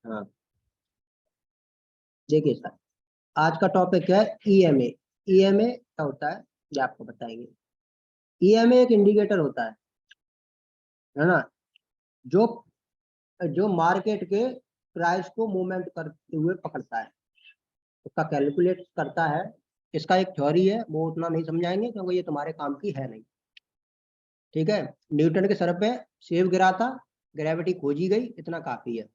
हाँ देखिए सर, आज का टॉपिक है ईएमए। ईएमए क्या होता है ये आपको बताएंगे। ईएमए एक इंडिकेटर होता है ना, जो जो मार्केट के प्राइस को मूवमेंट करते हुए पकड़ता है, उसका कैलकुलेट करता है। इसका एक थ्योरी है, वो उतना नहीं समझाएंगे क्योंकि ये तुम्हारे काम की है नहीं। ठीक है, न्यूटन के सर पे सेब गिरा था, ग्रेविटी खोजी गई, इतना काफी है।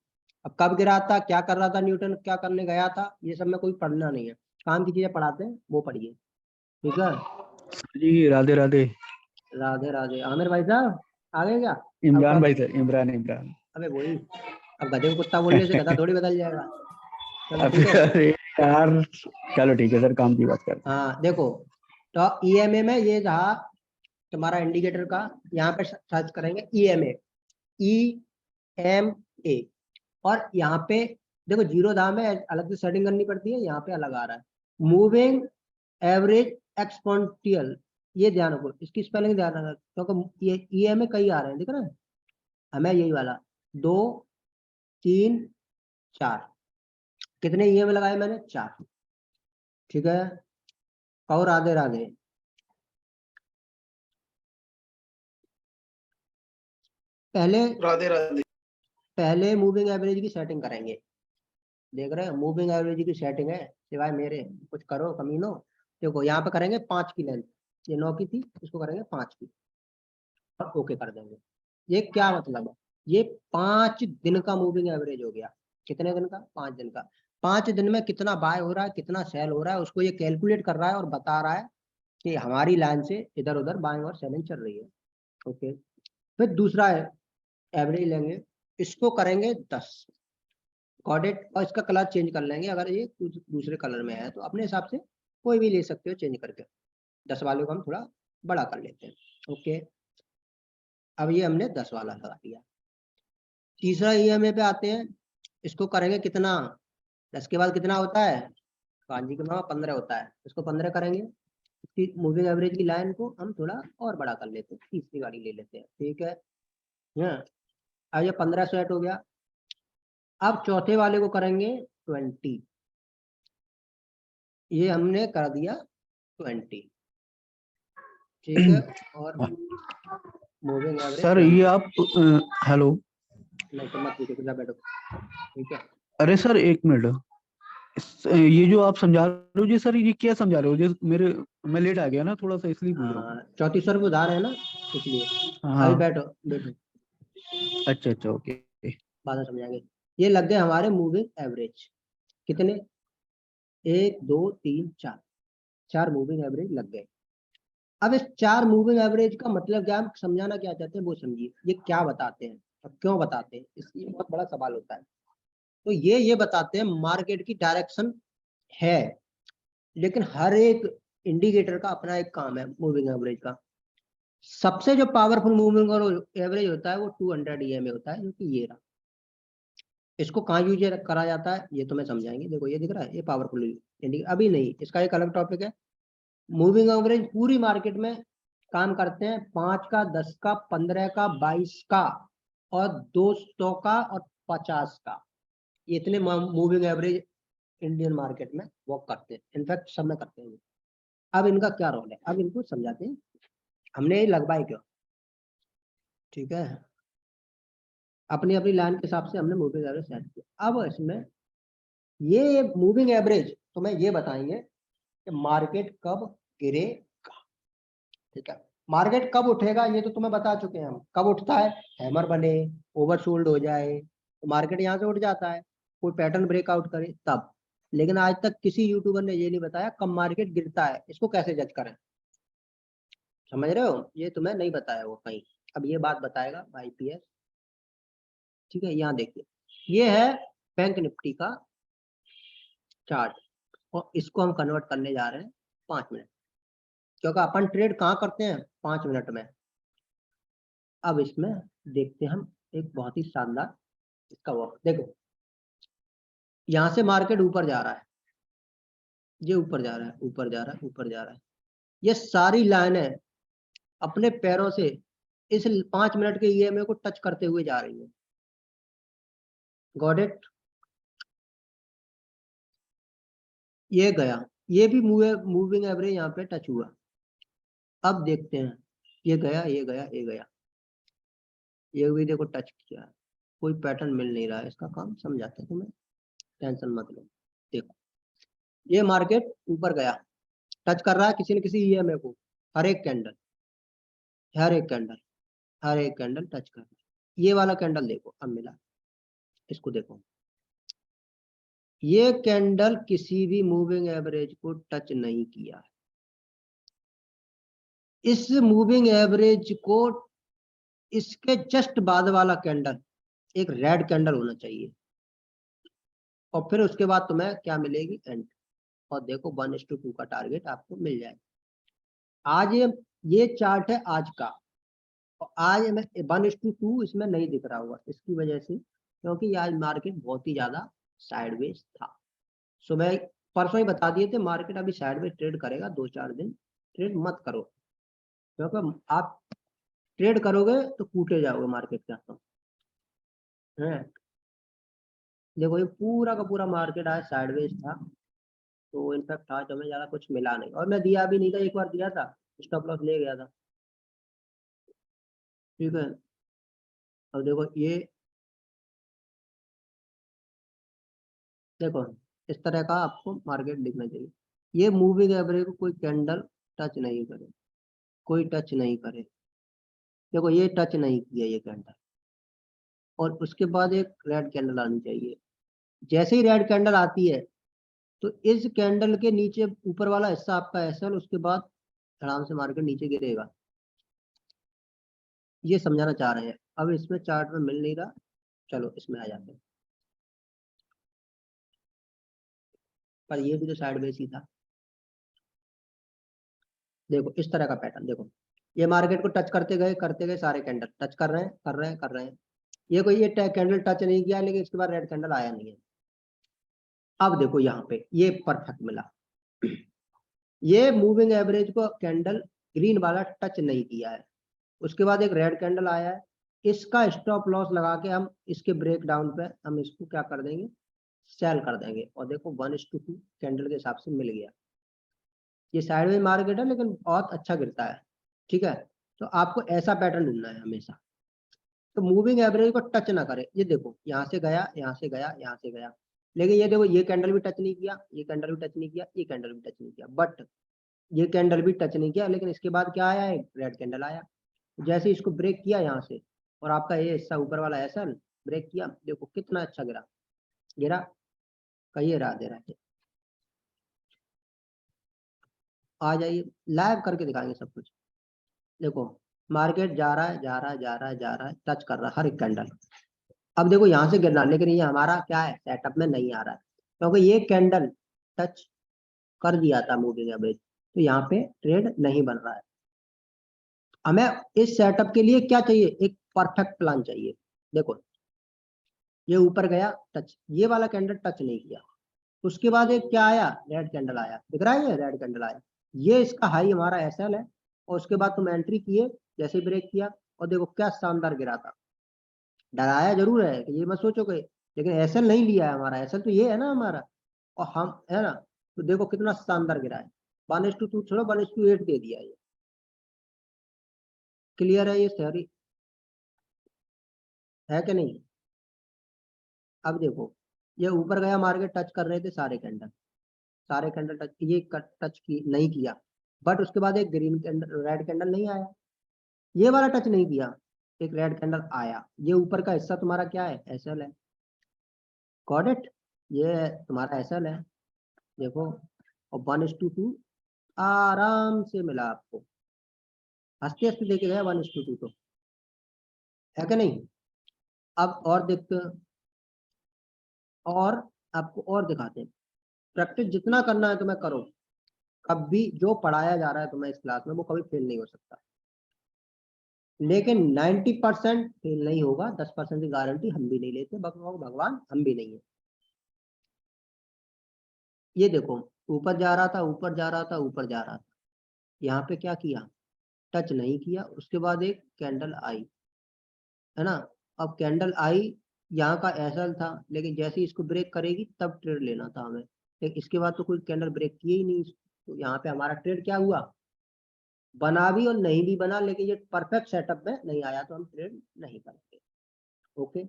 अब कब गिरा था, क्या कर रहा था न्यूटन, क्या करने गया था, ये सब में कोई पढ़ना नहीं है। काम की चीजें पढ़ाते हैं वो पढ़िए। ठीक है जी, राधे राधे। राधे राधे। आमिर भाई साहब आ गए क्या? अब इमरान कब? भाई सर, इमरान। अबे वही, अब गधे को कुत्ता बोलने से गधा थोड़ी बदल जाएगा। चलो ठीक है। अरे यार, चलो ठीक है सर, काम की बात करते हैं। हाँ देखो, तो ईएमए में ये जहाँ तुम्हारा इंडिकेटर का, यहाँ पे सर्च करेंगे ईएमए, ईएमए, और यहाँ पे देखो जीरो दाम है, अलग से सेटिंग करनी पड़ती है, यहाँ पे अलग आ रहा है मूविंग एवरेज एक्सपोनेंशियल। ये ध्यान रखो, इसकी स्पेलिंग ध्यान रखो क्योंकि ये ईएमए कई आ रहे हैं, दिख रहा है हमें यही वाला। 2 3 4, कितने ईएमए लगाए मैंने? 4। ठीक है, और राधे राधे। पहले राधे राधे। पहले मूविंग एवरेज की सेटिंग करेंगे। देख रहे हैं, मूविंग एवरेज की सेटिंग है, सिवाय मेरे कुछ करो कमीनो। देखो यहाँ पे करेंगे 5 की लेंथ, ये 9 की थी, इसको करेंगे 5 की और ओके कर देंगे। ये क्या मतलब है, ये 5 दिन का मूविंग एवरेज हो गया। कितने दिन का? 5 दिन का। 5 दिन में कितना बाय हो रहा है, कितना सेल हो रहा है, उसको ये कैलकुलेट कर रहा है और बता रहा है कि हमारी लाइन से इधर उधर बाइंग और सेलिंग चल रही है। ओके, फिर दूसरा है एवरेज लेंगे, इसको करेंगे 10। कॉर्डेट, और इसका कलर चेंज कर लेंगे, अगर ये कुछ दूसरे कलर में है तो अपने हिसाब से कोई भी ले सकते हो चेंज करके। 10 वाले को हम थोड़ा बड़ा कर लेते हैं। ओके, अब ये हमने 10 वाला लगा दिया। तीसरा ईएमए पे आते हैं, इसको करेंगे कितना? 10 के बाद कितना होता है? कांजी के मामा 15 होता है, इसको 15 करेंगे। इसकी मूविंग एवरेज की लाइन को हम थोड़ा और बड़ा कर लेते हैं, तीसरी गाड़ी ले लेते हैं। ठीक है, हाँ अब ये 15 सेट हो गया। अब चौथे वाले को करेंगे 20, ये हमने कर दिया 20। ठीक है, और मूविंग एवरेज सर 20। ये आप हेलो। नहीं तो मत पूछो, बैठो। ठीक है, अरे सर एक मिनट, ये जो आप समझा रहे हो जी सर, ये क्या समझा रहे हो जी? मैं लेट आ गया ना थोड़ा सा, इसलिए पूछ रहा हूँ। हाँ 3400 उधार है ना, इसलिए। अभी हाँ। बैठो बैठो, अच्छा अच्छा, ओके। बाद में समझाएंगे। ये लग गए हमारे मूविंग एवरेज, कितने? 1 2 3 4, 4 मूविंग एवरेज लग गए। अब इस 4 मूविंग एवरेज का मतलब क्या, हम समझाना क्या चाहते हैं वो समझिए। ये क्या बताते हैं और क्यों बताते हैं, इसलिए बहुत बड़ा सवाल होता है। तो ये बताते हैं मार्केट की डायरेक्शन है, लेकिन हर एक इंडिकेटर का अपना एक काम है मूविंग एवरेज का। सबसे जो पावरफुल मूविंग और एवरेज होता है वो 200 ईएमए होता है, जो कि ये रहा। इसको कहाँ यूज करा जाता है ये तो मैं समझाएंगे। देखो ये दिख रहा है, ये पावरफुल इंडिकेटर अभी नहीं, इसका एक अलग टॉपिक है। मूविंग एवरेज पूरी मार्केट में काम करते हैं, 5 का, 10 का, 15 का, 22 का, और 200 का, और 50 का। ये इतने मूविंग एवरेज इंडियन मार्केट में वर्क करते हैं, इनफैक्ट सब में करते हैं। अब इनका क्या रोल है, अब इनको समझाते हैं, हमने ये लगवाए क्यों। ठीक है, अपनी अपनी लाइन के हिसाब से हमने मूविंग एवरेज सेट किया। अब इसमें ये मूविंग एवरेज तुम्हें ये बताएंगे कि मार्केट कब गिरेगा। ठीक है, मार्केट कब उठेगा ये तो तुम्हें बता चुके हैं हम। कब उठता है? हैमर बने, ओवरसोल्ड हो जाए तो मार्केट यहाँ से उठ जाता है, कोई पैटर्न ब्रेकआउट करे तब। लेकिन आज तक किसी यूट्यूबर ने ये नहीं बताया कब मार्केट गिरता है, इसको कैसे जज करें। समझ रहे हो, ये तुम्हें नहीं बताया वो कहीं। अब ये बात बताएगा भाई पीएस। ठीक है, यहाँ देखिए, ये है बैंक निफ्टी का चार्ट, और इसको हम कन्वर्ट करने जा रहे हैं 5 मिनट, क्योंकि अपन ट्रेड कहाँ करते हैं? 5 मिनट में। अब इसमें देखते हैं हम एक बहुत ही शानदार इसका वर्क। देखो यहाँ से मार्केट ऊपर जा रहा है, ये ऊपर जा रहा है, ऊपर जा रहा है, ऊपर जा रहा है। ये सारी लाइनें अपने पैरों से इस 5 मिनट के ईएमए को टच करते हुए जा रही है। Got it? ये गया, ये भी मूविंग एवरेज यहाँ पे टच हुआ। अब देखते हैं, ये गया, ये गया, ये गया, ये भी देखो टच किया, कोई पैटर्न मिल नहीं रहा है, इसका काम समझाते हैं तुम्हें, टेंशन मत लो। देखो ये मार्केट ऊपर गया, टच कर रहा है किसी न किसी ईएमए को, हर एक कैंडल, हर एक कैंडल, हर एक कैंडल टच कर रहा है। ये वाला कैंडल देखो अब मिला, इसको देखो, ये कैंडल किसी भी मूविंग एवरेज को टच नहीं किया। इस मूविंग एवरेज को, इसके जस्ट बाद वाला कैंडल एक रेड कैंडल होना चाहिए, और फिर उसके बाद तुम्हें क्या मिलेगी, एंड। और देखो 1:2 का टारगेट आपको मिल जाएगा। आज ये चार्ट है आज का, और आज में 1:2 इसमें नहीं दिख रहा होगा, इसकी वजह से, क्योंकि आज मार्केट बहुत ही ज्यादा साइडवेज था। सुबह परसों ही बता दिए थे मार्केट अभी साइडवेज ट्रेड करेगा, 2-4 दिन ट्रेड मत करो, क्योंकि आप ट्रेड करोगे तो कूटे जाओगे मार्केट के हाथों है। देखो ये पूरा का पूरा मार्केट आज साइडवेज था, तो इनफैक्ट आज हमें ज्यादा कुछ मिला नहीं, और मैं दिया भी नहीं था, एक बार दिया था, स्टॉप लॉस ले गया था, ठीक है। अब देखो ये, देखो इस तरह का आपको मार्केट दिखना चाहिए। ये मूविंग एवरेज को कोई कैंडल टच नहीं करे, कोई टच नहीं करे, देखो ये टच नहीं किया ये कैंडल, और उसके बाद एक रेड कैंडल आनी चाहिए। जैसे ही रेड कैंडल आती है तो इस कैंडल के नीचे ऊपर वाला हिस्सा आपका एसएल, उसके बाद आराम से मार्केट नीचे गिरेगा, ये समझाना चाह रहे हैं। अब इसमें चार्ट में मिल नहीं रहा, चलो इसमें आ जाते हैं, पर ये भी तो साइडवेज ही था। देखो इस तरह का पैटर्न, देखो ये मार्केट को टच करते गए सारे कैंडल टच कर रहे हैं, कर रहे हैं, कर रहे हैं, ये कोई ये कैंडल टच नहीं किया, लेकिन इसके बाद रेड कैंडल आया नहीं है। अब देखो यहाँ पे ये परफेक्ट मिला, ये मूविंग एवरेज को कैंडल ग्रीन वाला टच नहीं किया है, उसके बाद एक रेड कैंडल आया है, इसका स्टॉप लॉस लगा के हम इसके ब्रेक डाउन पे हम इसको क्या कर देंगे, सेल कर देंगे, और देखो 1:2 कैंडल के हिसाब से मिल गया। ये साइडवेज मार्केट है लेकिन बहुत अच्छा गिरता है, ठीक है। तो आपको ऐसा पैटर्न ढूंढना है हमेशा, तो मूविंग एवरेज को टच ना करे। ये देखो यहाँ से गया, यहाँ से गया, यहाँ से गया, लेकिन ये देखो ये कैंडल भी टच नहीं किया, ये कैंडल भी टच नहीं किया, ये कैंडल भी टच नहीं किया, बट ये कैंडल भी टच नहीं किया, लेकिन इसके बाद क्या आया है, रेड कैंडल आया। जैसे इसको ब्रेक किया यहाँ से, और आपका ये हिस्सा ऊपर वाला ऐसा ब्रेक किया, देखो कितना अच्छा गिरा, गिरा कहिए रहा दे रहा है। आ जाइए लाइव करके दिखाएंगे सब कुछ। देखो मार्केट जा रहा है, जा रहा है, जा रहा है, जा रहा है, टच कर रहा है हर एक कैंडल। अब देखो यहाँ से गिरना, लेकिन ये हमारा क्या है, सेटअप में नहीं आ रहा है, क्योंकि ये कैंडल टच कर दिया था मूविंग एवरेज, तो यहाँ पे ट्रेड नहीं बन रहा है। हमें इस सेटअप के लिए क्या चाहिए, एक परफेक्ट प्लान चाहिए। देखो ये ऊपर गया टच, ये वाला कैंडल टच नहीं किया, उसके बाद एक क्या आया, रेड कैंडल आया, दिख रहा है ये रेड कैंडल आया, ये इसका हाई हमारा एसएल है, और उसके बाद तुम एंट्री किए, जैसे ब्रेक किया, और देखो क्या शानदार गिरा था। डराया जरूर है कि ये मत सोचो कि, लेकिन एसएल नहीं लिया है हमारा, एसएल तो ये है ना हमारा, और हम है ना, तो देखो कितना शानदार गिरा है। 1:2 छोड़ो, 1:8 दे दिया ये, क्लियर है ये थ्योरी, है कि नहीं। अब देखो ये ऊपर गया, मार्केट टच कर रहे थे सारे कैंडल, सारे कैंडल टच, ये टच की नहीं किया, बट उसके बाद एक ग्रीन कैंडल, रेड कैंडल नहीं आया, ये वाला टच नहीं किया, एक रेड कैंडल आया, ये ऊपर का हिस्सा तुम्हारा क्या है, एसएल है, गॉट इट, ये तुम्हारा एसएल है, देखो, और 1:2 आराम से मिला आपको, हंसते हंसते देखे गया 1:2 तो, है कि नहीं। अब और देखते हैं, और आपको और दिखाते हैं, प्रैक्टिस जितना करना है तुम्हें करो, कभी जो पढ़ाया जा रहा है तुम्हें इस क्लास में वो कभी फेल नहीं हो सकता, लेकिन 90% फेल नहीं होगा, 10% की गारंटी हम भी नहीं लेते, भगवान हम भी नहीं है। ये देखो ऊपर जा रहा था, ऊपर जा रहा था, ऊपर जा रहा था, यहाँ पे क्या किया, टच नहीं किया, उसके बाद एक कैंडल आई, है ना। अब कैंडल आई, यहाँ का एसएल था, लेकिन जैसे ही इसको ब्रेक करेगी तब ट्रेड लेना था हमें, इसके बाद तो कोई कैंडल ब्रेक किए ही नहीं, तो यहाँ पे हमारा ट्रेड क्या हुआ, बना भी और नहीं भी बना, लेकिन ये परफेक्ट सेटअप में नहीं आया तो हम ट्रेड नहीं करेंगे। ओके,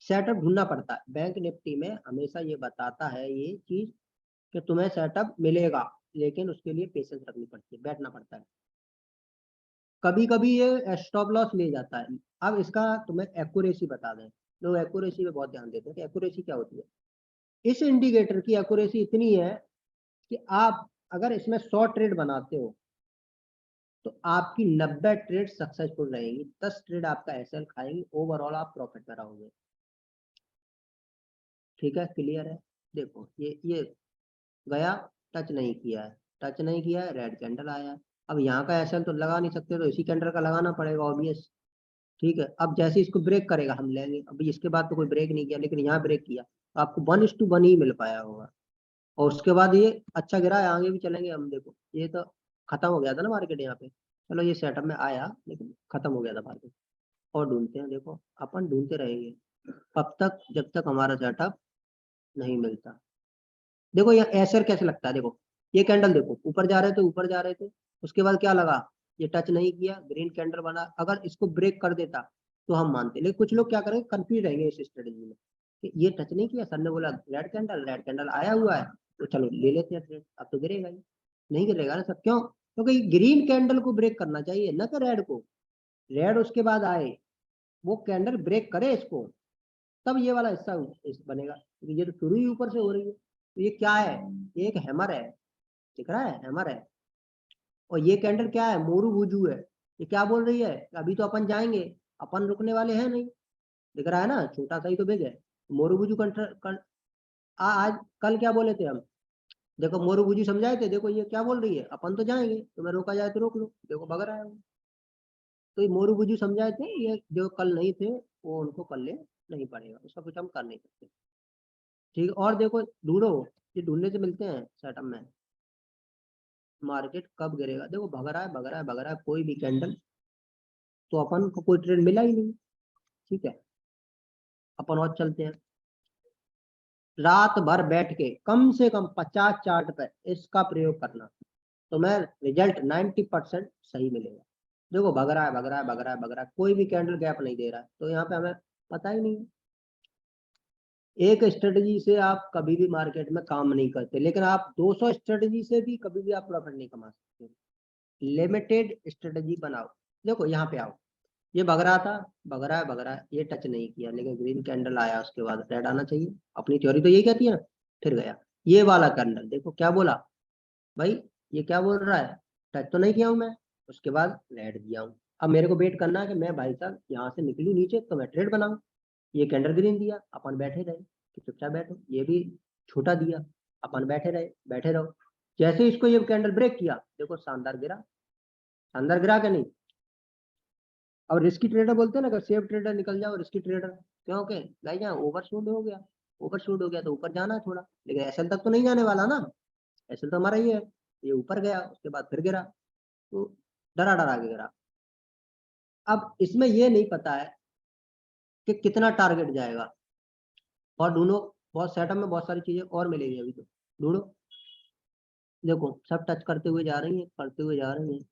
सेटअप ढूंढना पड़ता है। बैंक निफ्टी में हमेशा ये बताता है ये चीज कि तुम्हें सेटअप मिलेगा, लेकिन उसके लिए पेशेंस रखनी पड़ती है, बैठना पड़ता है। कभी कभी ये स्टॉप लॉस ले जाता है। अब इसका तुम्हें एक्यूरेसी बता दें, लोग एक्यूरेसी पे बहुत ध्यान देते हैं कि एक्यूरेसी क्या होती है। इस इंडिकेटर की एक्यूरेसी इतनी है कि आप अगर इसमें 100 ट्रेड बनाते हो तो आपकी 90 ट्रेड सक्सेसफुल रहेंगी, 10 ट्रेड आपका एसएल खाएंगे, ओवरऑल आप प्रॉफिट में रहोगे। ठीक है, क्लियर है। देखो ये गया, टच नहीं किया है, टच नहीं किया है, रेड कैंडल आया है। अब यहाँ का एसएल तो लगा नहीं सकते, तो इसी कैंडल का लगाना पड़ेगा ऑब्वियस। ठीक है, अब जैसे इसको ब्रेक करेगा हम लेंगे। अभी इसके बाद तो कोई ब्रेक नहीं किया, लेकिन यहाँ ब्रेक किया तो आपको 1:1 ही मिल पाया होगा। और उसके बाद ये अच्छा गिरा है, आगे भी चलेंगे हम। देखो ये तो खत्म हो गया था ना मार्केट यहाँ पे, चलो ये सेटअप में आया लेकिन खत्म हो गया था मार्केट। और ढूंढते हैं, देखो अपन ढूंढते रहेंगे कब तक, जब तक हमारा सेटअप नहीं मिलता। देखो ये एसर कैसे लगता है, देखो ये कैंडल देखो, ऊपर जा रहे थे, ऊपर जा रहे थे, उसके बाद क्या लगा, ये टच नहीं किया, ग्रीन कैंडल बना। अगर इसको ब्रेक कर देता तो हम मानते, लेकिन कुछ लोग क्या करेंगे, कंफ्यूज रहेंगे इस स्ट्रेटेजी में कि ये टच नहीं किया, सर ने बोला रेड कैंडल, रेड कैंडल आया हुआ है तो चलो ले लेते हैं ट्रेड। अब तो गिरेगा ही, नहीं गिरेगा ना सर, क्यों? क्योंकि ग्रीन कैंडल को ब्रेक करना चाहिए ना कि रेड को। रेड उसके बाद आए, वो कैंडल ब्रेक करे इसको, तब ये वाला हिस्सा बनेगा, क्योंकि ये तो शुरू ही ऊपर से हो रही है। तो ये क्या है, ये एक हैमर है, दिख रहा है, हैमर है। और ये कैंडल क्या है, मोरू बुजू है। ये क्या बोल रही है, अभी तो अपन जाएंगे, अपन रुकने वाले हैं नहीं। दिख रहा है ना, छोटा सा ही तो बिग है। मोरू बुजू आज कल क्या बोले थे हम, देखो मोरू बुजू समझाए थे, देखो ये क्या बोल रही है, अपन तो जाएंगे, तुम्हें रोका जाए तो रोक लो, देखो भग रहा है वो। तो ये मोरू बुजू समझाए थे, ये जो कल नहीं थे वो उनको कल ले नहीं पड़ेगा, उसका कुछ हम कर नहीं सकते। ठीक है, और देखो ढूंढो, ये ढूंढने से मिलते हैं सेटअप में, मार्केट कब गिरेगा। देखो भग रहा है, भग रहा है, भग रहा है, कोई भी कैंडल, तो अपन को कोई ट्रेड मिला ही नहीं। ठीक है, अपन और चलते हैं। रात भर बैठ के कम से कम 50 चार्ट पे इसका प्रयोग करना, तो मैं रिजल्ट 90% सही मिलेगा। देखो भग रहा है, भग रहा है, भग रहा है, भग रहा है, कोई भी कैंडल गैप नहीं दे रहा है, तो यहाँ पे हमें पता ही नहीं है। एक स्ट्रेटजी से आप कभी भी मार्केट में काम नहीं करते, लेकिन आप 200 स्ट्रेटजी से भी कभी भी आप प्रॉफिट नहीं कमा सकते। लिमिटेड स्ट्रेटजी बनाओ। देखो यहाँ पे आओ, ये भग रहा था, भग रहा है, भग रहा है, ये टच नहीं किया, लेकिन ग्रीन कैंडल आया, उसके बाद रेड आना चाहिए, अपनी थ्योरी तो यही कहती है ना। फिर गया ये वाला कैंडल, देखो क्या बोला भाई, ये क्या बोल रहा है, टच तो नहीं किया हूं मैं, उसके बाद रेड दिया हूं। अब मेरे को वेट करना है कि मैं भाई साहब यहाँ से निकलूं नीचे तो मैं ट्रेड बनाऊं। ये कैंडल ग्रीन दिया, अपन बैठे रहे कि चुपचाप बैठो, ये भी छोटा दिया, अपन बैठे रहे, बैठे रहो। जैसे इसको ये कैंडल ब्रेक किया, देखो शानदार गिरा, शानदार गिरा कि नहीं। और रिस्की ट्रेडर बोलते हैं ना, अगर सेफ ट्रेडर निकल जाओ, रिस्की ट्रेडर क्योंकि भाई यहाँ ओवरशूट हो गया, ओवरशूट हो गया तो ऊपर जाना है थोड़ा, लेकिन एसएल तक तो नहीं जाने वाला ना। एसएल तो हमारा ये है, ये ऊपर गया उसके बाद फिर गिरा, तो डरा डरा के गिरा। अब इसमें ये नहीं पता है कि कितना टारगेट जाएगा। और ढूंढो, बहुत सेटअप में बहुत सारी चीजें और मिलेगी अभी, तो ढूंढो। देखो सब टच करते हुए जा रही है, करते हुए जा रही है।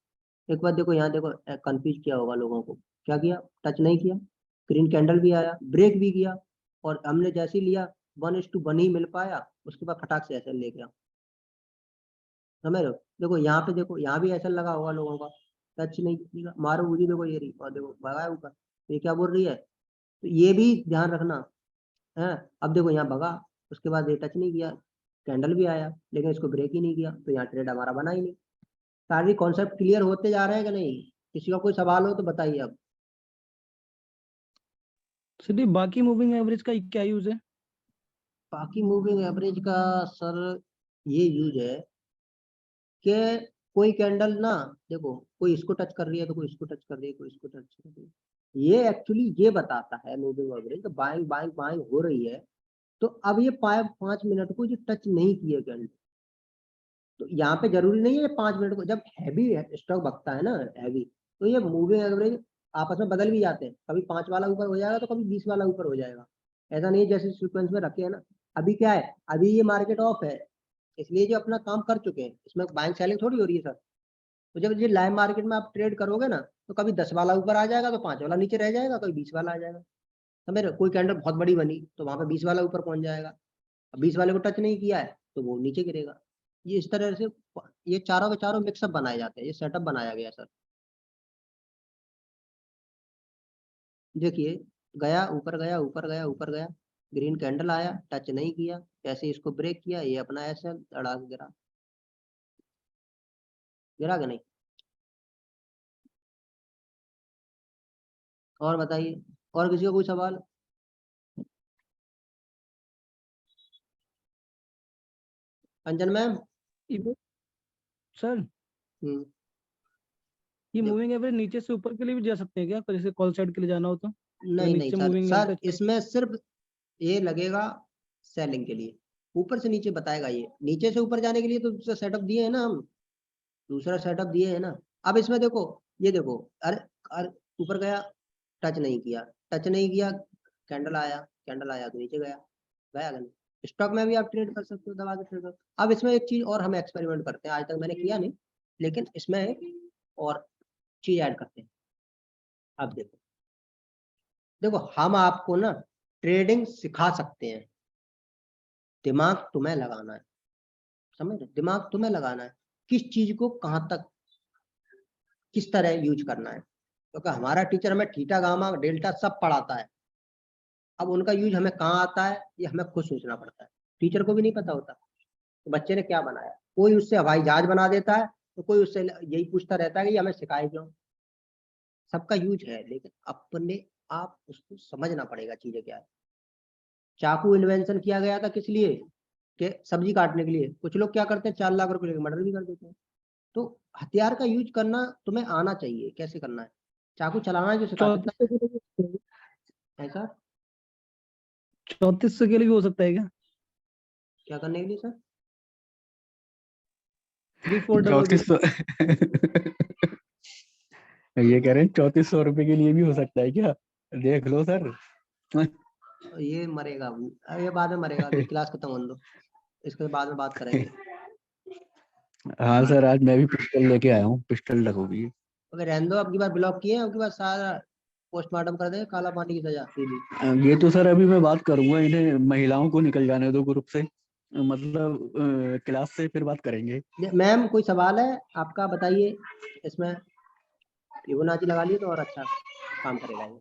एक बार देखो यहाँ, देखो कंफ्यूज किया होगा लोगों को, क्या किया, टच नहीं किया, ग्रीन कैंडल भी आया, ब्रेक भी किया, और हमने जैसे ही लिया 1:1 ही मिल पाया, उसके बाद फटाक से ऐसे ले गया। समझ रहे हो, देखो यहाँ पे, देखो यहाँ भी ऐसा लगा होगा लोगों का, टच नहीं किया, मारो मुझे, देखो ये रही, और देखो भगा ऊपर, तो ये क्या बोल रही है, तो ये भी ध्यान रखना है। अब देखो यहाँ भगा, उसके बाद ये टच नहीं किया, कैंडल भी आया, लेकिन इसको ब्रेक ही नहीं किया, तो यहाँ ट्रेड हमारा बना ही नहीं। सारी कॉन्सेप्ट क्लियर होते जा रहे हैं कि नहीं, किसी का कोई सवाल हो तो बताइए अब। सर ये बाकी मूविंग एवरेज का क्या यूज है? बाकी मूविंग एवरेज का सर ये यूज है कि कोई कैंडल ना, देखो कोई इसको टच कर रही है तो कोई इसको टच कर रही है, कोई इसको टच कर रही है, ये एक्चुअली ये बताता है मूविंग एवरेज तो बाइंग बाइंग बाइंग हो रही है। तो अब ये 5 मिनट को जो टच नहीं किए कैंडल, तो यहाँ पे जरूरी नहीं है 5 मिनट को, जब हैवी स्टॉक बकता है ना, हैवी, तो ये मूविंग एवरेज आपस में बदल भी जाते हैं, कभी 5 वाला ऊपर हो जाएगा तो कभी 20 वाला ऊपर हो जाएगा। ऐसा नहीं है जैसे सीक्वेंस में रखे है ना, अभी क्या है, अभी ये मार्केट ऑफ है, इसलिए जो अपना काम कर चुके हैं, इसमें बाइंग सेलिंग थोड़ी हो रही है सर। तो जब ये लाइव मार्केट में आप ट्रेड करोगे ना, तो कभी 10 वाला ऊपर आ जाएगा तो 5 वाला नीचे रह जाएगा, कभी 20 वाला आ जाएगा। समझ रहे हो? कोई कैंडल बहुत बड़ी बनी तो वहां पे 20 वाला ऊपर पहुंच जाएगा, अब 20 वाले को टच नहीं किया है तो वो नीचे गिरेगा। ये इस तरह से ये चारों के चारों मिक्सअप बनाए जाते हैं, ये सेटअप बनाया गया सर। देखिए, गया ऊपर, गया ऊपर, गया ऊपर, गया, ग्रीन कैंडल आया, टच नहीं किया, जैसे इसको ब्रेक किया, ये अपना ऐसे धड़ाक गिरा, गिरा कि नहीं? और बताइए, और किसी का कोई सवाल? अंजन मैम। इधर सर, हम्म, ये देखो, मूविंग एवरेज नीचे से ऊपर के लिए भी जा सकते हैं क्या, जैसे कॉल साइड के लिए जाना हो तो? अगर नहीं नहीं नीचे सर, मूविंग सर एवरेज इसमें सिर्फ ये लगेगा सेलिंग के लिए, ऊपर से नीचे बताएगा। ये नीचे से ऊपर जाने के लिए तो दूसरा सेटअप दिए है ना हम, दूसरा सेटअप दिए है ना। अब इसमें देखो, ये देखो, अरे अरे ऊपर गया, टच नहीं किया, टच नहीं किया, कैंडल आया तो नीचे गया, गया कि नहीं? स्टॉक में भी आप ट्रेड कर सकते हो, दबा के ट्रेड कर। अब इसमें एक चीज और हम एक्सपेरिमेंट करते हैं, आज तक मैंने किया नहीं, लेकिन इसमें एक और चीज ऐड करते हैं। अब देखो, देखो हम आपको ना ट्रेडिंग सिखा सकते हैं, दिमाग तुम्हें लगाना है, समझ रहे? दिमाग तुम्हें लगाना है, किस चीज को कहाँ तक किस तरह यूज करना है, क्योंकि हमारा टीचर हमें थीटा गामा डेल्टा सब पढ़ाता है। अब उनका यूज हमें कहाँ आता है ये हमें खुद सोचना पड़ता है, टीचर को भी नहीं पता होता तो बच्चे ने क्या बनाया। कोई उससे हवाई जहाज बना देता है, तो कोई उससे यही पूछता रहता है कि ये हमें सिखाए क्यों। सबका यूज है, लेकिन अपने आप उसको समझना पड़ेगा चीजें क्या है। चाकू इन्वेंशन किया गया था किस लिए? कि सब्जी काटने के लिए। कुछ लोग क्या करते हैं, 4 लाख रुपए लेके मर्डर भी कर देते हैं। तो हथियार का यूज करना तुम्हें आना चाहिए, कैसे करना है। चाकू चलाना जो सिखा देता 3400 के लिए है ऐसा। 3400 के लिए भी हो सकता है क्या? क्या करने के लिए सर? 3400। 3400 ये कह रहे हैं 3400 रुपए के लिए भी हो सकता है क्या? देख लो सर। ये मरेगा ये बाद में मरेगा, अभी क्लास खत्म होने दो, इसके बाद में बात करेंगे। हाँ सर, आज मैं भी पिस्टल लेके आया हूँ, पिस्टल लगोगी। अगर रहने दो, अब की बार ब्लॉक किए, अब की बार सारा पोस्टमार्टम कर देंगे, काला पानी की सजा सीधी। ये तो सर अभी मैं बात करूंगा, इन्हें महिलाओं को निकल जाने दो ग्रुप से, मतलब क्लास से फिर बात करेंगे। मैम कोई सवाल है आपका, बताइए। इसमें फिबोनाची लगा लिए तो और अच्छा काम करेगा ये,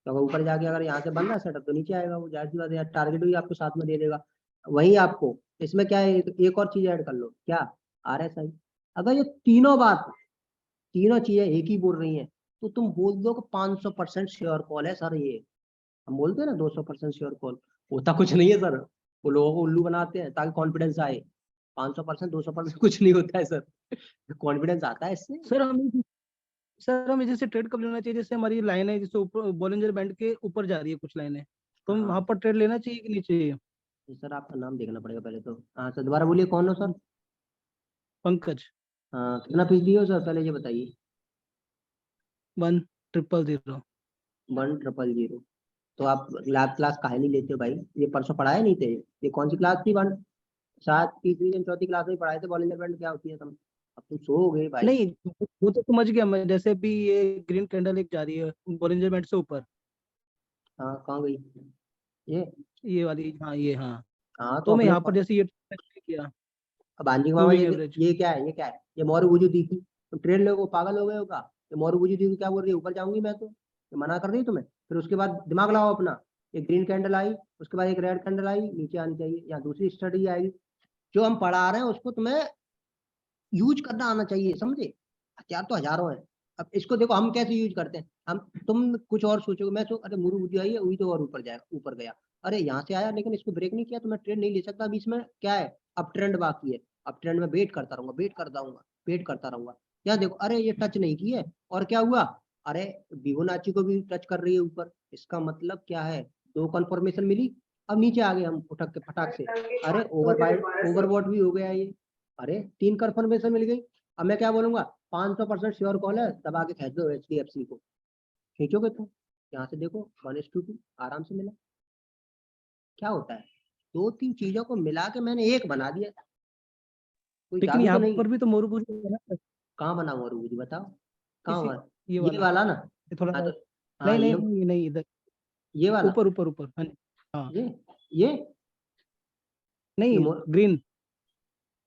तो अगर ऊपर जाके अगर यहाँ से बन रहा है सेटअप तो नीचे आएगा वो, जाहिर सी बात है। टारगेट भी आपको साथ में दे देगा वही आपको। इसमें क्या है, एक और चीज ऐड कर लो, क्या? RSI। अगर ये तीनों बात, तीनों चीजें एक ही बोल रही हैं, तो तुम बोल दो कि 500% श्योर कॉल है सर ये। हम बोलते हैं ना 200% श्योर कॉल, होता कुछ नहीं है सर, वो लोगों को उल्लू बनाते हैं ताकि कॉन्फिडेंस आए। 500% 200% कुछ नहीं होता है सर, कॉन्फिडेंस आता है इससे। सर हमें जैसे ट्रेड कब लेना चाहिए, जैसे हमारी लाइन है जैसे ऊपर बॉलिंजर बैंड के ऊपर जा रही है कुछ लाइनें, तो हम हाँ वहां पर ट्रेड लेना चाहिए कि नहीं चाहिए? तो सर आपका नाम देखना पड़ेगा पहले तो। हाँ सर, दोबारा बोलिए, कौन हो सर? पंकज। हाँ, कितना फीस दिए हो सर, पहले ये बताइए। 1000। 1000। तो आप लैब क्लास काहे नहीं लेते हो भाई? ये परसों पढ़ाए नहीं थे? ये कौन सी क्लास थी? वन, शायद तीसरी या चौथी क्लास में पढ़ाए थे बॉलिंग इवेंट क्या होती है तुम। अब तुम सो गए भाई। नहीं, वो तो समझ गया मैं, जैसे अभी ये ग्रीन कैंडल एक जा रही है बॉलिंजर बैंड से ऊपर, हाँ कहाँ गई ये? ये वाली, हाँ ये, हाँ। हाँ तो तो मैं अपने यहाँ पर जैसे ये किया अब आंजी के मामा, मूविंग एवरेज। ये क्या है, ये क्या है? ये मोरू गुजू दी थी, तुम ट्रेड लोगे पागल हो गए होगा। ये मोरू गुजू दी थी, क्या बोल रही है, ऊपर जाऊंगी मैं तो, ये मना कर रही है तुम्हें। फिर उसके बाद दिमाग लगाओ अपना, एक ग्रीन कैंडल आई, उसके बाद एक रेड कैंडल आई, नीचे आनी चाहिए, यहाँ दूसरी स्टडी आएगी। जो हम पढ़ा रहे हैं उसको तुम्हें यूज करना आना चाहिए, समझे? हथियार तो हजारों हैं। अब इसको देखो हम कैसे यूज करते हैं। हम, तुम कुछ और सोचोगे, मैं तो अरे मुरु बुद्धि आई है वही तो और ऊपर जाएगा, ऊपर गया, अरे यहाँ से आया लेकिन इसको ब्रेक नहीं किया तो मैं ट्रेंड नहीं ले सकता। अभी इसमें क्या है, अब ट्रेंड बाकी है, अब ट्रेंड में वेट करता रहूंगा, वेट करता रहूंगा, वेट करता रहूंगा। यहाँ देखो, अरे ये टच नहीं की है, और क्या हुआ, अरे फिबोनाची को भी टच कर रही है ऊपर, इसका मतलब क्या है, दो कन्फर्मेशन मिली। अब नीचे आ गए हम उठक के फटाक से, अरे ओवरबॉट भी हो गया ये, अरे 3 कन्फर्मेशन मिल गई। अब मैं क्या बोलूंगा, 500% श्योर कॉल है, दबा के खींच दो HDFC को, खींचोगे तुम, यहाँ से देखो 1:2 आराम से मिला। क्या होता है, दो तीन चीजों को मिला के मैंने एक बना दिया। कोई लेकिन जादू तो यहाँ नहीं। पर भी तो मोरूबुजी है ना, कहाँ बना हुआ रूबी बताओ, कहाँ इसी हुआ? ये ये वाला, वाला ना? ये थोड़ा हाँ सा, तो, हाँ नहीं ये नहीं नहीं नहीं, इधर ये वाला, ऊपर ऊपर ऊपर, हाँ जी, हाँ, ये ये ये नहीं मोर, ग्रीन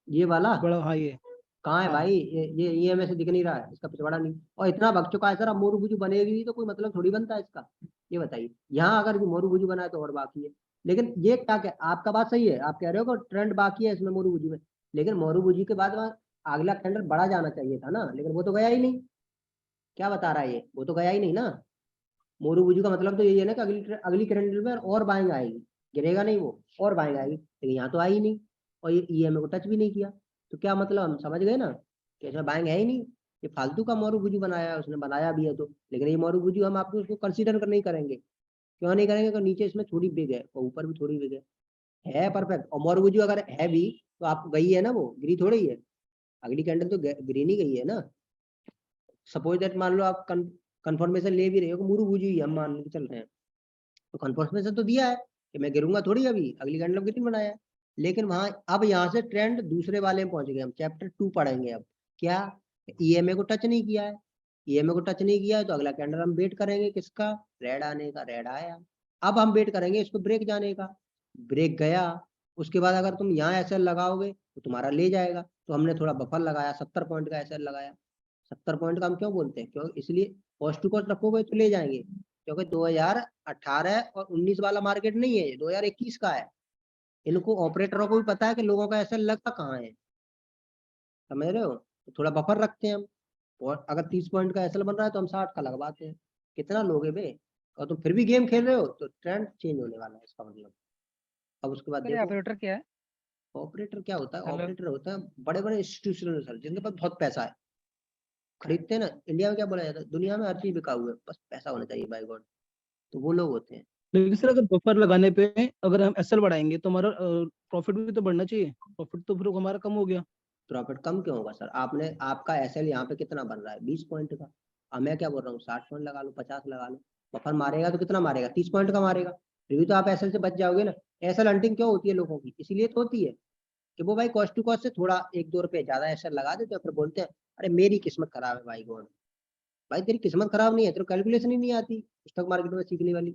ये वाला बड़ा, हाँ ये, कहाँ है हाँ भाई? ये में से दिख नहीं रहा है, इसका पिछवाड़ा नहीं। और इतना भग चुका है सर, अब मोरू बुजू बनेगी नहीं तो कोई मतलब थोड़ी बनता है इसका। ये बताइए, यहाँ अगर मोरू बुजू बना है तो और बाकी है। लेकिन ये क्या क्या आपका बात सही है, आप कह रहे हो कि ट्रेंड बाकी है इसमें मोरू बुजू में, लेकिन मोरू बुजू के बाद वहाँ अगला कैंडल बड़ा जाना चाहिए था ना, लेकिन वो तो गया ही नहीं। क्या बता रहा है ये? वो तो गया ही नहीं ना। मोरू बुजू का मतलब तो यही है ना कि अगली कैंडल में और बाएं आएगी, गिरेगा नहीं वो, और बाएं आएगी, लेकिन यहाँ तो आई ही नहीं। और ये ईएमए को टच भी नहीं किया, तो क्या मतलब, हम समझ गए ना कि इसमें बाएं है ही नहीं। ये फालतू का मोरू बुजू बनाया है उसने, बनाया भी है तो, लेकिन ये मोरू बुजू हम आपको उसको कंसीडर नहीं करेंगे। क्यों नहीं करेंगे? तो नीचे इसमें थोड़ी बिग है और ऊपर भी थोड़ी बिग है परफेक्ट। और मोरू बुजू अगर है भी तो आपको गई है ना, वो गिरी थोड़ी है। अगली कैंडल तो ग्रीन ही गई है ना। सपोज दैट मान लो आप कंफर्मेशन ले भी रहे हो कि मोरू बुजू ही हम मान के चल रहे हैं, तो कंफर्मेशन तो दिया है कि मैं गिरूंगा थोड़ी, अभी अगली कैंडल ग्रीन बनाया है। लेकिन वहां अब यहाँ से ट्रेंड दूसरे वाले में पहुंच गए, हम चैप्टर 2 पढ़ेंगे अब। क्या? ईएमए को टच नहीं किया है। ईएमए को टच नहीं किया है तो अगला कैंडल हम वेट करेंगे किसका? रेड आने का। रेड आया, अब हम वेट करेंगे इसको ब्रेक जाने का। ब्रेक गया, उसके बाद अगर तुम यहाँ एसएल लगाओगे तो तुम्हारा ले जाएगा। तो हमने थोड़ा बफर लगाया, 70 पॉइंट का एसएल लगाया। 70 पॉइंट का हम क्यों बोलते हैं? क्यों? इसलिए कॉस्ट टू कॉस्ट रखोगे तो ले जाएंगे, क्योंकि 2018 और 19 वाला मार्केट नहीं है, 2021 का है। इनको ऑपरेटरों को भी पता है कि लोगों का एसएल लगता कहाँ है, समझ रहे हो? तो थोड़ा बफर रखते हैं हम। और अगर 30 पॉइंट का एसएल बन रहा है तो हम 60 का लगवाते हैं। कितना लोगे बे? और तुम फिर भी गेम खेल रहे हो तो ट्रेंड चेंज होने वाला है, इसका मतलब। अब उसके बाद देखो, ऑपरेटर क्या है? ऑपरेटर क्या होता है? हेलो। ऑपरेटर होता है बड़े बड़े इंस्टीट्यूशनल सर, जिनके पास बहुत पैसा है, खरीदते हैं ना। इंडिया में क्या बोला जाता है, दुनिया में हर चीज बिका हुआ है, बस पैसा होना चाहिए बाय गॉड। तो वो लोग होते हैं। लेकिन सर अगर बफर लगाने पे अगर हम एसएल बढ़ाएंगे तो हमारा प्रॉफिट भी तो बढ़ना चाहिए, प्रॉफिट तो फिर हमारा कम हो गया। प्रॉफिट कम क्यों होगा सर? आपने, आपका एसएल यहाँ पे कितना बन रहा है? 20 पॉइंट का। अब मैं क्या बोल रहा हूँ, 60 पॉइंट लगा लो, 50 लगा लो। बफर मारेगा तो कितना मारेगा? 30 पॉइंट का मारेगा। फिर भी तो आप एसएल से बच जाओगे ना। एसएल हंटिंग क्यों होती है लोगों की? इसीलिए तो होती है कि वो भाई कॉस्ट टू कॉस्ट से थोड़ा 1-2 रुपए ज्यादा एसएल लगा देते हैं, फिर बोलते हैं अरे मेरी किस्मत खराब है भाई गॉड। भाई तेरी किस्मत खराब नहीं है, तेरे कैलकुलेशन ही नहीं आती स्टॉक मार्केट में सीखने वाली।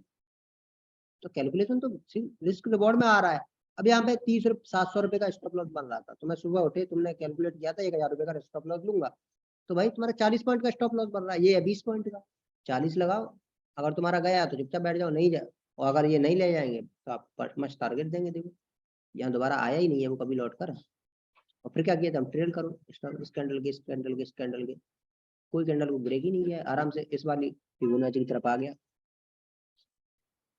तो कैलकुलेशन तो रिस्क रिवॉर्ड में आ रहा है। अब यहाँ पे 700 रुपए का स्टॉप लॉस बन रहा था, तो मैं सुबह उठे, तुमने कैलकुलेट किया था 1000 रुपए का स्टॉप लॉस लूंगा, तो भाई तुम्हारा 40 पॉइंट का स्टॉप लॉस बन रहा है, ये है 20 पॉइंट का। 40 लगाओ, अगर तुम्हारा गया तो चुपचाप बैठ जाओ, नहीं जाए, और अगर ये नहीं ले जाएंगे तो आप मस्त टारगेट देंगे। देखो यहाँ दोबारा आया ही नहीं है वो कभी लौट कर। और फिर क्या किया था, हम ट्रेड करो इस कैंडल के, इस कैंडल के, इस कैंडल के, कोई कैंडल को ब्रेक ही नहीं किया, आराम से इस वाली फिबोनाची की तरफ आ गया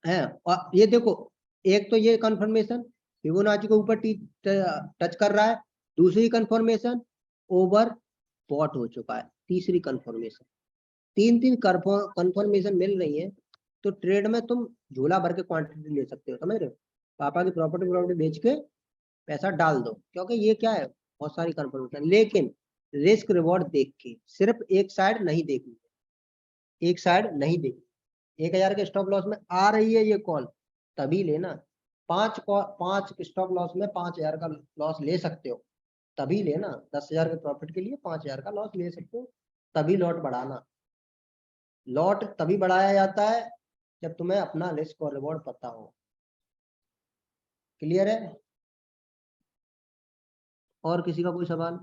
है। और ये देखो, एक तो ये कंफर्मेशन फिबोनाची के ऊपर टच कर रहा है, दूसरी कंफर्मेशन ओवर बॉट हो चुका है, तीसरी कंफर्मेशन, तीन कंफर्मेशन मिल रही है। तो ट्रेड में तुम झोला भर के क्वांटिटी ले सकते हो, समझ रहे हो? पापा की प्रॉपर्टी बेच के पैसा डाल दो, क्योंकि ये क्या है, बहुत सारी कंफर्मेशन। लेकिन रिस्क रिवॉर्ड देख के, सिर्फ एक साइड नहीं देखनी, एक साइड नहीं देखनी। 1000 के स्टॉप लॉस में आ रही है ये कॉल, तभी लेना। 5 स्टॉप लॉस में 5000 का लॉस ले सकते हो, तभी लेना। 10,000 के प्रॉफिट के लिए 5000 का लॉस ले सकते हो, तभी लॉट बढ़ाना। लॉट तभी बढ़ाया जाता है जब तुम्हें अपना रिस्क और रिवॉर्ड पता हो। क्लियर है? और किसी का कोई सवाल?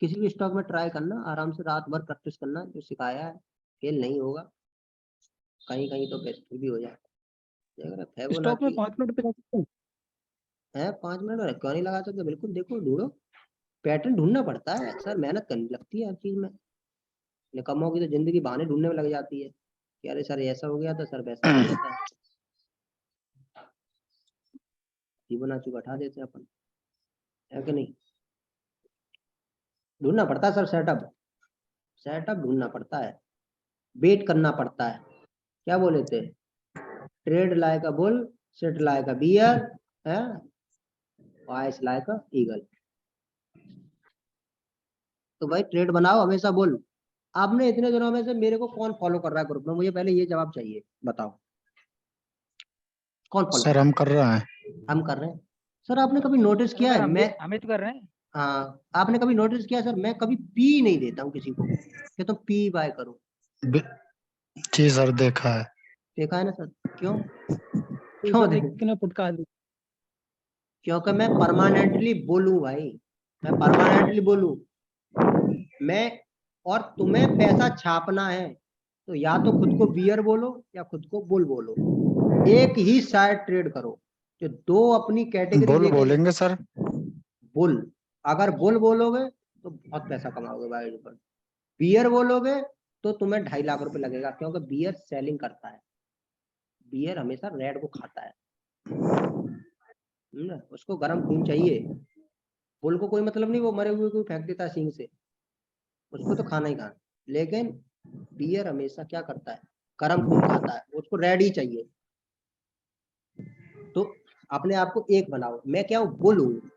किसी भी स्टॉक में ट्राई करना, आराम से रात भर प्रैक्टिस करना, जो सिखाया है, फेल नहीं होगा। कहीं कहीं तो बेस्ट भी हो जाए। अगर स्टॉक में फिबोनाची 5 मिनट पे जा सकते हैं। है, 5 मिनट और क्यों नहीं लगा सकते? बिल्कुल, देखो ढूंढो, पैटर्न ढूंढना पड़ता है सर, मेहनत करनी लगती है हर चीज में। निकम्मों की तो जिंदगी बहाने ढूंढने में लग जाती है कि अरे सर ऐसा हो गया था, सर वैसा हो गया था, फिबोनाची को हटा देते हैं अपन, है कि नहीं? ढूंढना पड़ता है सर, सेटअप, सेटअप ढूंढना पड़ता है, वेट करना पड़ता है। क्या बोले थे, trade like a bull, sit like a bear, है, वाइस लाइक अ ईगल। तो भाई ट्रेड बनाओ हमेशा बुल। आपने इतने दिनों में से मेरे को कौन फॉलो कर रहा है ग्रुप में? मुझे पहले ये जवाब चाहिए, बताओ कौन फॉलो सर कर हम रहा कर रहे हैं। है? हम कर रहे हैं सर। आपने कभी नोटिस किया है मैं हम भी तो कर रहे हैं। हाँ, आपने कभी नोटिस किया सर, मैं कभी पी नहीं देता हूँ किसी को कि तुम पी बाय करो। जी सर, देखा है। देखा है ना सर? क्यों तो क्यों सर देखो? लेकिन मैं पुटका दूं। क्योंकि मैं परमानेंटली बोलूं भाई, मैं परमानेंटली बोलूं मैं। और तुम्हें पैसा छापना है तो या तो खुद को बियर बोलो या खुद को बुल बोलो, एक ही साइड ट्रेड करो। जो दो अपनी कैटेगरी बुल लेके बोलेंगे सर। बुल, अगर बुल बोलोगे तो बहुत पैसा कमाओगे भाई ऊपर। बियर बोलोगे तो तुम्हें 2.5 लाख रुपए लगेगा, क्योंकि बियर सेलिंग करता है, बियर हमेशा रेड को खाता है। उसको गर्म खून चाहिए। बुल को कोई मतलब नहीं, वो मरे हुए को फेंक देता है सींग से, उसको तो खाना ही खाना। लेकिन बियर हमेशा क्या करता है, गर्म खून खाता है, उसको रेड ही चाहिए। तो अपने आप को एक बनाओ, मैं क्या हूँ, बुल हूँ,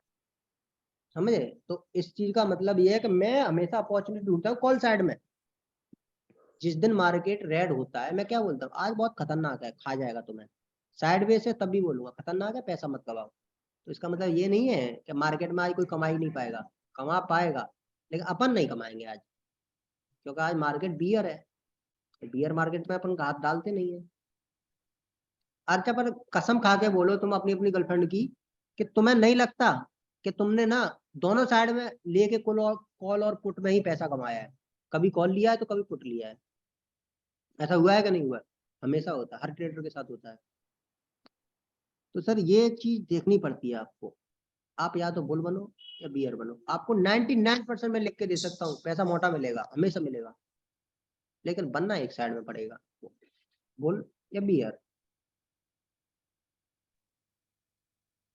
समझे? तो इस चीज का मतलब ये है कि मैं हमेशा अपॉर्चुनिटी ढूंढता हूँ कॉल साइड में। जिस दिन मार्केट रेड होता है मैं क्या बोलता हूँ, आज बहुत खतरनाक है, खा जाएगा तुम्हें। साइड से तब भी बोलूंगा खतरनाक है, पैसा मत कमाओ। तो इसका मतलब ये नहीं है कि मार्केट में आज कोई कमाई नहीं पाएगा, कमा पाएगा, लेकिन अपन नहीं कमाएंगे आज, क्योंकि आज मार्केट बियर है। बियर मार्केट में अपन हाथ डालते नहीं है। अच्छा, पर कसम खा के बोलो तुम अपनी अपनी गर्लफ्रेंड की कि तुम्हें नहीं लगता कि तुमने ना दोनों साइड में लेके कॉल और पुट में ही पैसा कमाया है? कभी कॉल लिया है तो कभी पुट लिया है। ऐसा हुआ है कि नहीं हुआ है? हमेशा होता है, हर ट्रेडर के साथ होता है। तो सर ये चीज देखनी पड़ती है आपको। आप या तो बुल बनो या बियर बनो। आपको 99% में लिख के दे सकता हूँ, पैसा मोटा मिलेगा, हमेशा मिलेगा, लेकिन बनना एक साइड में पड़ेगा, बुल या बियर।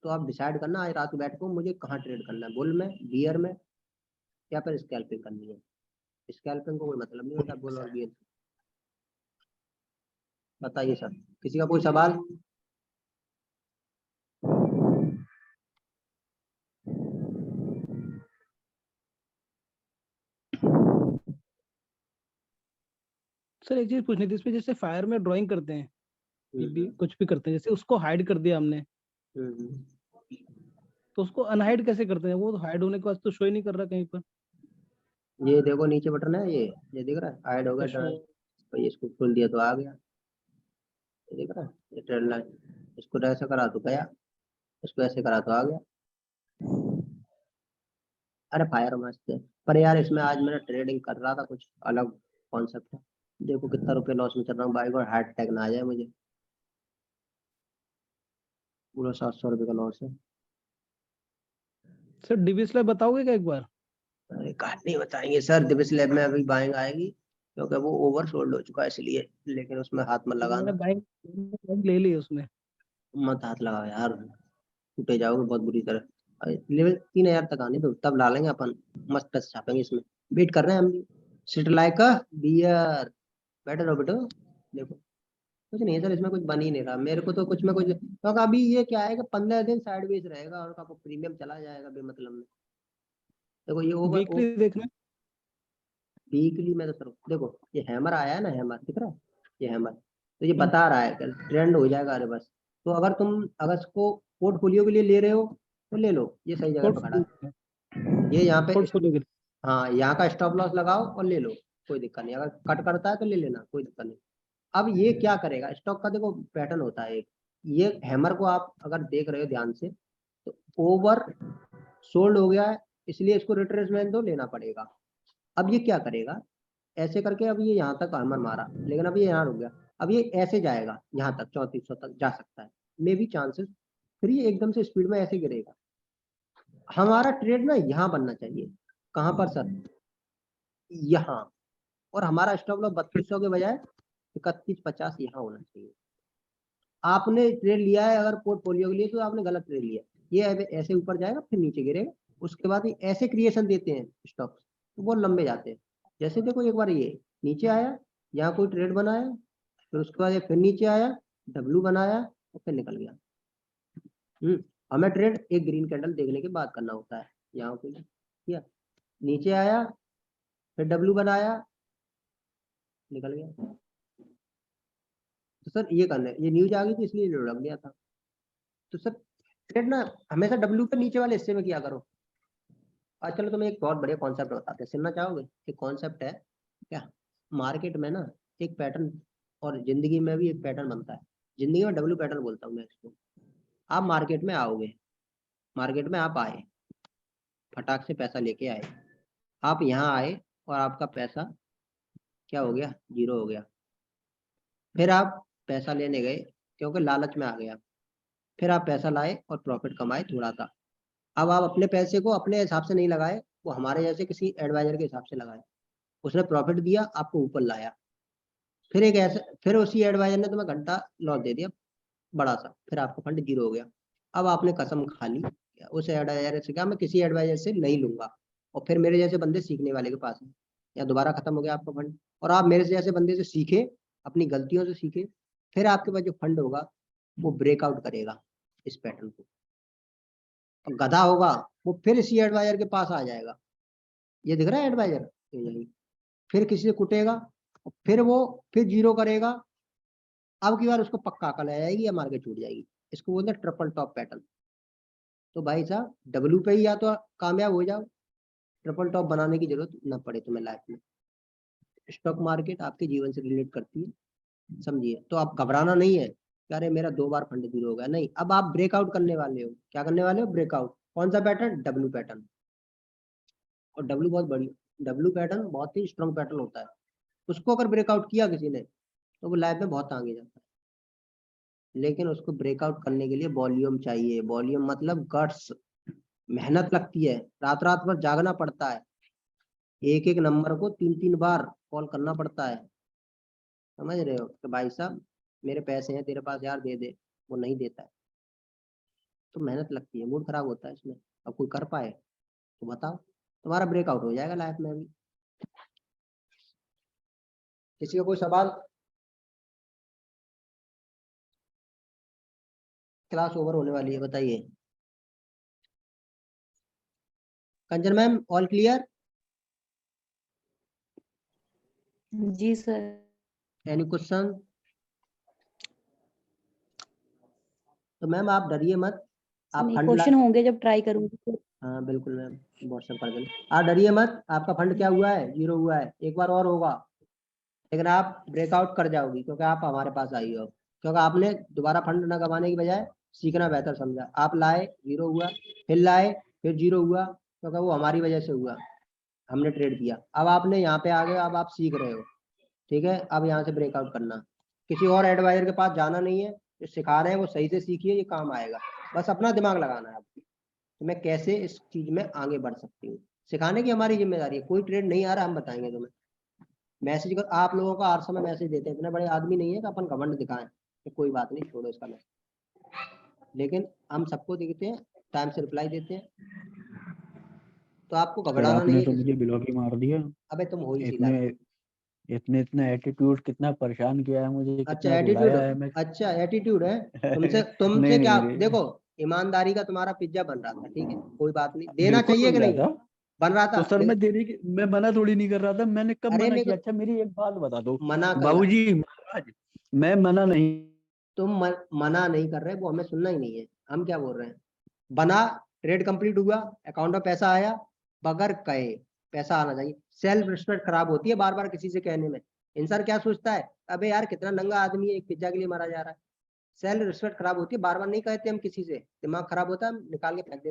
तो आप डिसाइड करना आज रात को बैठ को मुझे कहाँ ट्रेड करना है, बुल में, बियर में, या फिर स्कैल्पिंग करनी है। स्कैल्पिंग को कोई मतलब नहीं होता बुल और बियर। बताइए सर, किसी का कोई सवाल? सर एक चीज पूछनी थी, इसमें जैसे फायर में ड्राइंग करते हैं, ये भी हम्म, कुछ भी करते हैं, जैसे उसको हाइड कर दिया हमने, हम्म। तो उसको अनहाइड कैसे करते हैं? वो तो हाइड होने के बाद तो शो ही नहीं कर रहा कहीं पर। ये देखो नीचे बटन है, ये दिख रहा है, ऐड हो गया शो। ड्राइंग। तो ये इसको खोल दिया तो आ गया, ये दिख रहा है, ये ट्रेड लाइन। इसको ऐसे करा तो गया, इसको ऐसे करा तो आ गया। अरे फायर मस्त है, पर यार इसमें आज मैंने ट्रेडिंग कर रहा था, कुछ अलग कॉन्सेप्ट है। देखो कितना रुपए लॉस में चल रहा हूँ भाई, और हार्ट अटैक ना आ जाए मुझे। पूरा 700 रुपये का लॉस है। सर डीवी स्लैब बताओगे क्या एक बार? अरे कहा नहीं बताएंगे सर, दिविस लैब में अभी बाइंग आएगी, क्योंकि वो ओवर सोल्ड हो चुका है इसलिए। लेकिन उसमें हाथ मत मैंने लगाना, बाइक ले ली उसमें। मत हाथ लगाओ यार, टूटे जाओगे बहुत बुरी तरह। अरे लेवल 3000 तक आने दो, तब ला लेंगे अपन, मस्त पैसे छापेंगे इसमें। वेट कर रहे हैं हम भी। Sit like a bear. बैठे रहो बेटो। देखो कुछ नहीं है सर, इसमें कुछ बन ही नहीं रहा मेरे को तो कुछ में कुछ, क्योंकि अभी ये क्या है कि 15 दिन साइडवेज रहेगा और आपको प्रीमियम चला जाएगा बेमतलब में। देखो ये ओवर वीकली देखना। वीकली में तो सर देखो, ये हैमर आया है ना, हैमर दिख रहा है, ये हैमर, तो ये बता रहा है कि ट्रेंड हो जाएगा। अरे बस, तो अगर तुम अगर इसको पोर्टफोलियो के लिए ले रहे हो तो ले लो, ये सही जगह पकड़ा है। ये यहाँ पे पोर्टफोलियो के। हाँ, यहाँ का स्टॉप लॉस लगाओ और ले लो, कोई दिक्कत नहीं। अगर कट करता है तो ले लेना, कोई दिक्कत नहीं। अब ये क्या करेगा, स्टॉक का देखो पैटर्न होता है एक। ये हैमर को आप अगर देख रहे हो ध्यान से, तो ओवर सोल्ड हो गया है, इसलिए इसको रिट्रेसमेंट दो, लेना पड़ेगा। अब ये क्या करेगा, ऐसे करके अब ये यहाँ तक हैमर मारा, लेकिन अब ये यहाँ रुक गया। अब ये ऐसे जाएगा यहाँ तक, 3400 तक जा सकता है, मे बी चांसेस। फिर ये एकदम से स्पीड में ऐसे गिरेगा। हमारा ट्रेड ना यहाँ बनना चाहिए, कहाँ पर सर, यहाँ। और हमारा स्टॉप लॉस 3200 के बजाय 3150 यहाँ होना चाहिए। आपने ट्रेड लिया है अगर पोर्टफोलियो के लिए, तो आपने गलत ट्रेड लिया। ये ऐसे ऊपर जाएगा फिर नीचे गिरेगा, उसके बाद ये ऐसे क्रिएशन देते हैं स्टॉक्स, तो बहुत लंबे जाते हैं। जैसे देखो एक बार ये नीचे आया, यहाँ कोई ट्रेड बनाया, फिर उसके बाद ये फिर नीचे आया, डब्लू बनाया और फिर निकल गया। हमें ट्रेड एक ग्रीन कैंडल देखने के बाद करना होता है। यहाँ कोई किया, नीचे आया, फिर डब्लू बनाया, निकल गया। तो सर ये करना है, ये न्यूज आ गई थी इसलिए लुढ़क गया था। तो सर ट्रेड ना हमेशा डब्ल्यू के नीचे वाले हिस्से में किया करो। और चलो तुम्हें एक बहुत बढ़िया कॉन्सेप्ट बताते हैं, सुनना चाहोगे? एक कॉन्सेप्ट है क्या, मार्केट में ना एक पैटर्न और जिंदगी में भी एक पैटर्न बनता है। जिंदगी में डब्ल्यू पैटर्न बोलता हूँ मैं इसको। आप मार्केट में आओगे, मार्केट में आप आए, फटाक से पैसा लेके आए, आप यहाँ आए और आपका पैसा क्या हो गया, 0 हो गया। फिर आप पैसा लेने गए क्योंकि लालच में आ गया, फिर आप पैसा लाए और प्रॉफिट कमाए थोड़ा सा। अब आप अपने पैसे को अपने हिसाब से नहीं लगाए, वो हमारे जैसे किसी एडवाइजर के हिसाब से लगाए, उसने प्रॉफिट दिया, आपको ऊपर लाया। फिर एक ऐसे, फिर उसी एडवाइजर ने तुम्हें घंटा लॉस दे दिया बड़ा सा, फिर आपका फंड 0 हो गया। अब आपने कसम खा ली उस एडवाइजर से, क्या मैं किसी एडवाइजर से नहीं लूंगा, और फिर मेरे जैसे बंदे सीखने वाले के पास है, या दोबारा खत्म हो गया आपका फंड। और आप मेरे जैसे बंदे से सीखे, अपनी गलतियों से सीखे, फिर आपके पास जो फंड होगा वो ब्रेकआउट करेगा इस पैटर्न को। और गधा होगा वो फिर इसी एडवाइजर के पास आ जाएगा, ये दिख रहा है एडवाइजर, यही फिर किसी से कुटेगा, फिर वो फिर 0 करेगा। अब की बार उसको पक्का अकल आ जाएगी या मार्केट छूट जाएगी। इसको बोलते हैं ट्रिपल टॉप पैटर्न। तो भाई साहब डब्ल्यू पे ही या तो कामयाब हो जाओ, ट्रिपल टॉप बनाने की जरूरत न पड़े तुम्हें लाइफ में। स्टॉक मार्केट आपके जीवन से रिलेट करती है, समझिए। तो आप घबराना नहीं है कि अरे मेरा 2 बार फंड 0 हो गया, नहीं। अब आप ब्रेकआउट करने वाले हो। क्या करने वाले हो? ब्रेकआउट। कौन सा पैटर्न? W pattern. और डब्ल्यू बहुत बड़ी, डब्ल्यू पैटर्न बहुत ही स्ट्रॉन्ग पैटर्न होता है। उसको अगर ब्रेकआउट किया किसी ने तो वो लाइफ में बहुत आगे जाता है। लेकिन उसको ब्रेकआउट करने के लिए वॉल्यूम चाहिए। वॉल्यूम मतलब गट्स, मेहनत लगती है, रात रात भर जागना पड़ता है, एक एक नंबर को 3-3 बार कॉल करना पड़ता है। समझ रहे हो कि भाई साहब मेरे पैसे हैं तेरे पास यार, दे दे, वो नहीं देता है। तो मेहनत लगती है, मूड खराब होता है इसमें। अब कोई कर पाए तो बताओ, तुम्हारा ब्रेकआउट हो जाएगा लाइफ में। अभी किसी का कोई सवाल? क्लास ओवर होने वाली है, बताइए। कंचन मैम ऑल क्लियर? जी सर। Any question? तो मैम आप डरिए मत, आप नहीं, फंड क्वेश्चन होंगे जब ट्राई करूंगी तो। हाँ बिल्कुल मैम, व्हाट्सएप कर देना। आप डरिए मत, आपका फंड क्या हुआ है? 0 हुआ है, एक बार और होगा, लेकिन आप ब्रेकआउट कर जाओगी क्योंकि आप हमारे पास आई हो। क्योंकि आपने दोबारा फंड न गंवाने की बजाय सीखना बेहतर समझा। आप लाए, 0 हुआ, फिर लाए, फिर 0 हुआ, क्योंकि वो हमारी वजह से हुआ, हमने ट्रेड किया। अब आपने यहाँ पे आ गए, अब आप सीख रहे हो, ठीक है। अब यहाँ से ब्रेकआउट करना, किसी और एडवाइजर के पास जाना नहीं है, जो सिखा रहे हैं वो सही से सीखिए, ये काम आएगा। बस अपना दिमाग लगाना है आपको, तो मैं कैसे इस चीज में आगे बढ़ सकती हूँ, सिखाने की हमारी जिम्मेदारी है। कोई ट्रेड नहीं आ रहा, हम बताएंगे तुम्हें। मैसेज कर, आप लोगों को हर समय मैसेज देते हैं, इतने बड़े आदमी नहीं है कि अपन घमंड दिखाएं कि कोई बात नहीं छोड़ो इसका मैसेज, लेकिन हम सबको देखते हैं, टाइम से रिप्लाई देते हैं। तो आपको सर घबराना नहीं आपने है तो किसी। मुझे ब्लॉक ही मार दिया। अबे तुम हो ही सीधा। इतने इतना एटीट्यूड, कितना परेशान किया है मुझे, अच्छा कितना एटीट्यूड, रुलाया है। मैं अच्छा एटीट्यूड है तुमसे, नहीं क्या नहीं देखो, ईमानदारी का तुम्हारा पिज्जा बन रहा था, ठीक है, कोई बात नहीं, देना बिल्कुल चाहिए बन कि रहा नहीं? था। बन रहा तो था, सर मैं देने की, मैं मना थोड़ी नहीं कर रहा था। मैंने कब अरे मना मेरे किया? को अच्छा मेरी एक बात बता दो मना करना, बाबूजी महाराज, मैं मना नहीं। तुम मना नहीं कर रहे, वो हमें सुनना ही नहीं है। हम क्या बोल रहे हैं, बना, ट्रेड कंप्लीट हुआ, अकाउंट में पैसा आया, बगैर कहे पैसा आना चाहिए। सेल्फ रिस्पेक्ट खराब होती है बार बार किसी से कहने में। इंसान क्या सोचता है, अबे यार कितना नंगा आदमी है, एक पिज्जा के लिए मारा जा रहा है। सेल्फ रिस्पेक्ट खराब होती है, बार बार नहीं कहते हम किसी से, दिमाग खराब होता है, हम निकाल के फेंक देते हैं।